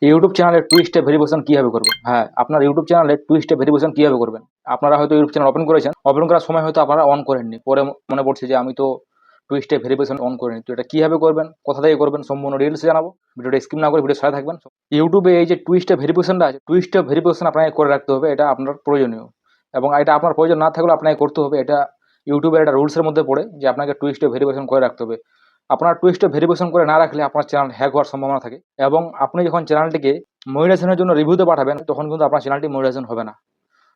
YouTube চ্যানেলে two step verification কিভাবে করবেন? হ্যাঁ, আপনার ইউটিউব চ্যানেলে টু স্টেপ ভেরিফিকেশন কিভাবে করবেন? আপনারা হয়তো ইউটিউব চ্যানেল ওপেন করেছেন, ওপেন করার সময় হয়তো আপনারা অন করেননি, পরে মনে পড়ছে যে আমি তো টু স্টেপ ভেরিফিকেশন অন করিনি। তো এটা কিভাবে করবেন, কোথা থেকে করবেন, সম্পূর্ণ ডিটেলস জানাবো। ভিডিওটা স্কিপ না করে ভিডিও সাথে থাকবেন। ইউটিউবে এই যে টু স্টেপ ভেরিফিকেশনটা আছে, টু স্টেপ ভেরিফিকেশন আপনাকে করে রাখতে হবে, এটা আপনার প্রয়োজনীয়। এবং এটা আপনার প্রয়োজন না থাকলেও আপনাকে করতে হবে। এটা ইউটিউবের একটা রুলসের মধ্যে পড়ে যে আপনাকে টু স্টেপ ভেরিফিকেশন করে রাখতে হবে। আপনার টু স্টেপ ভেরিফিকেশন করে না রাখলে আপনার চ্যানেল হ্যাক হওয়ার সম্ভাবনা থাকে। এবং আপনি যখন চ্যানেলটিকে মনিটাইজেশনের জন্য রিভিউতে পাঠাবেন, তখন কিন্তু আপনার চ্যানেলটি মনিটাইজেশন হবে না।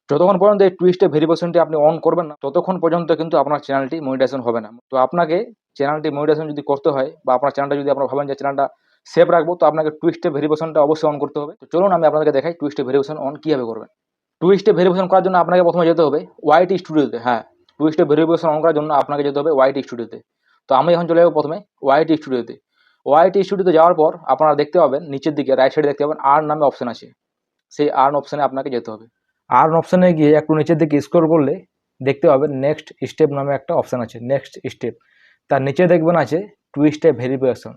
যতক্ষণ পর্যন্ত এই টু স্টেপ ভেরিফিকেশনটি আপনি অন করবেন না, ততক্ষণ পর্যন্ত কিন্তু আপনার চ্যানেলটি মনিটাইজেশন হবে না। তো আপনাকে চ্যানেলটি মনিটাইজেশন যদি করতে হয়, বা আপনার চ্যানেলটা যদি আপনারা ভাবেন যে চ্যানেলটা সেভ রাখবো, তো আপনাকে টু স্টেপ ভেরিফিকেশনটা অবশ্যই অন করতে হবে। তো চলুন আমি আপনাদেরকে দেখাই টু স্টেপ ভেরিফিকেশন অন কীভাবে করবেন। টু স্টেপ ভেরিফিকেশন করার জন্য আপনাকে প্রথমে যেতে হবে ওয়াইটি স্টুডিওতে। হ্যাঁ, টু স্টেপ ভেরিফিকেশন অন করার জন্য আপনাকে যেতে হবে ওয়াইটি স্টুডিওতে। তো আমি এখন চলে যাবো প্রথমে ওয়াইটি স্টুডিওতে। ওয়াইটি স্টুডিওতে যাওয়ার পর আপনারা দেখতে পাবেন নিচের দিকে রাইট সাইডে দেখতে পাবেন আর্ন নামে অপশন আছে। সেই আর্ন অপশনে আপনাকে যেতে হবে। আর্ন অপশনে গিয়ে একটু নিচের দিকে স্ক্রল করলে দেখতে পাবেন নেক্সট স্টেপ নামে একটা অপশান আছে। নেক্সট স্টেপ, তার নিচে দেখবেন আছে টু স্টেপ ভেরিফিকেশন।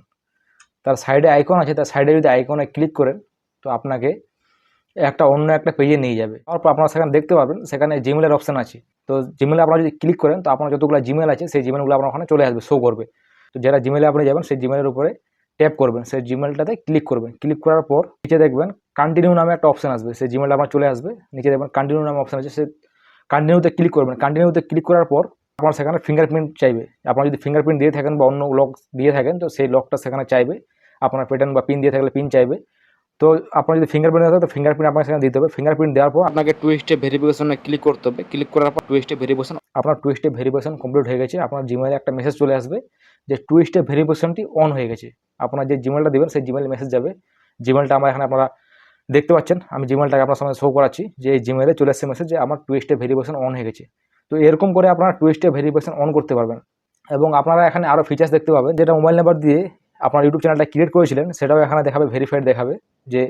তার সাইডে আইকন আছে, তার সাইডে যদি আইকনে ক্লিক করেন তো আপনাকে অন্য একটা পেজে নিয়ে যাবে। তারপর আপনারা সেখানে দেখতে পাবেন সেখানে জিমেলের অপশান আছে। তো জিমেলে আপনারা যদি ক্লিক করেন তো আপনার যতগুলো জিমেল আছে সেই জিমেলগুলো আপনার ওখানে চলে আসবে, শো করবে। তো যারা জিমেলে আপনি যাবেন সেই জিমেলের উপরে ট্যাপ করবেন, সেই জিমেলটাতে ক্লিক করবেন। ক্লিক করার পর নিচে দেখবেন কন্টিনিউ নামে একটা অপশান আসবে, সেই জিমেলটা আপনার চলে আসবে। নিচে দেখবেন কন্টিনিউ নামে অপশান আছে, সে কন্টিনিউতে ক্লিক করবেন। কন্টিনিউতে ক্লিক করার পর আপনার সেখানে ফিঙ্গারপ্রিন্ট চাইবে। আপনারা যদি ফিঙ্গারপ্রিন্ট দিয়ে থাকেন বা অন্য লক দিয়ে থাকেন তো সেই লকটা সেখানে চাইবে। আপনার প্যাটার্ন বা পিন দিয়ে থাকলে পিন চাইবে। তো আপনার যদি ফিঙ্গারপ্রিন্ট থাকে তো ফিঙ্গারপ্রিন্ট আপনাকে সেখানে দিতে হবে। ফিঙ্গারপ্রিন্ট দেওয়ার পর আপনাকে টু স্টেপ ভেরিফিকেশনে ক্লিক করতে হবে। ক্লিক করার পর টু স্টেপ ভেরিফিকেশন, আপনার টু স্টেপ ভেরিফিকেশন কমপ্লিট হয়ে গেছে। আপনার জিমেলে একটা মেসেজ চলে আসবে যে টু স্টেপ ভেরিফিকেশনটি অন হয়ে গেছে। আপনার যে জিমেলটা দেবেন সেই জিমেলে মেসেজ যাবে। জিমেলটা আমার এখানে আপনারা দেখতে পাচ্ছেন, আমি জিমেলটাকে আপনার সামনে শো করাচ্ছি যে এই জিমেলে চলে আসছে মেসেজ যে আমার টু স্টেপ ভেরিফিকেশন অন হয়ে গেছে। তো এরকম করে আপনারা টু স্টেপ ভেরিফিকেশন অন করতে পারবেন। এবং আপনারা এখানে আরও ফিচার্স দেখতে পাবেন, যেটা মোবাইল নাম্বার দিয়ে আপনার ইউটিউব চ্যানেলটা ক্রিয়েট করেছিলেন সেটাও এখানে দেখাবে, ভেরিফাইড দেখাবে, যে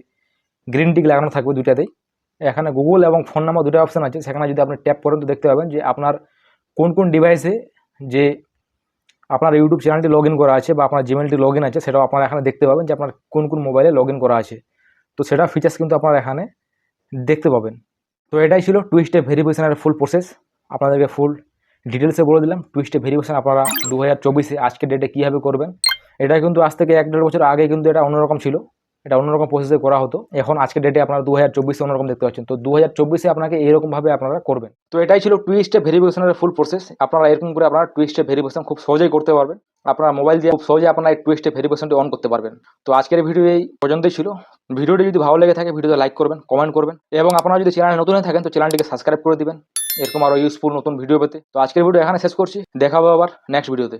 গ্রিন টিক লাগানো থাকবে দুটাতেই। এখানে গুগল এবং ফোন নাম্বার দুটো অপশান আছে, সেখানে যদি আপনি ট্যাপ করেন তো দেখতে পাবেন যে আপনার কোন কোন ডিভাইসে যে আপনার ইউটিউব চ্যানেলটি লগ ইন করা আছে বা আপনার জিমেলটি লগ ইন আছে, সেটাও আপনারা এখানে দেখতে পাবেন যে আপনার কোন কোন মোবাইলে লগ ইন করা আছে। তো সেটা ফিচার্স কিন্তু আপনারা এখানে দেখতে পাবেন। তো এটাই ছিল টু স্টেপ ভেরিফিকেশনের ফুল প্রসেস। আপনাদেরকে ফুল ডিটেলসে বলে দিলাম টু স্টেপ ভেরিফিকেশন আপনারা 2024 আজকের ডেটে কীভাবে করবেন। এটা কিন্তু আজ থেকে 1-1.5 বছর আগে কিন্তু এটা অন্যরকম ছিল, এটা অন্যরকম প্রসেসে করা হতো। এখন আজকের ডেটে আপনারা 2024 অন্যরকম দেখতে পাচ্ছেন। তো 2024 আপনাকে এইরকমভাবে আপনারা করবেন। তো এটাই ছিল টু স্টেপ ভেরিফিকেশনের ফুল প্রসেস। আপনারা এরকম করে আপনারা টু স্টেপ ভেরিফিকেশন খুব সহজেই করতে পারবেন। আপনার মোবাইল দিয়ে খুব সহজে আপনারা এই টু স্টেপ ভেরিফিকেশনটি অন করতে পারবেন। তো আজকের ভিডিও এই পর্যন্তই ছিল। ভিডিওটি যদি ভালো লেগে থাকে ভিডিওতে লাইক করবেন, কমেন্ট করবেন, এবং আপনারা যদি চ্যানেলে নতুন হয়ে থাকেন তো চ্যানেলটিকে সাবস্ক্রাইব করে দিবেন এরকম আরও ইউজফুল নতুন ভিডিও পেতে। তো আজকের ভিডিও এখানে শেষ করছি, দেখা হবে আবার নেক্সট ভিডিওতে।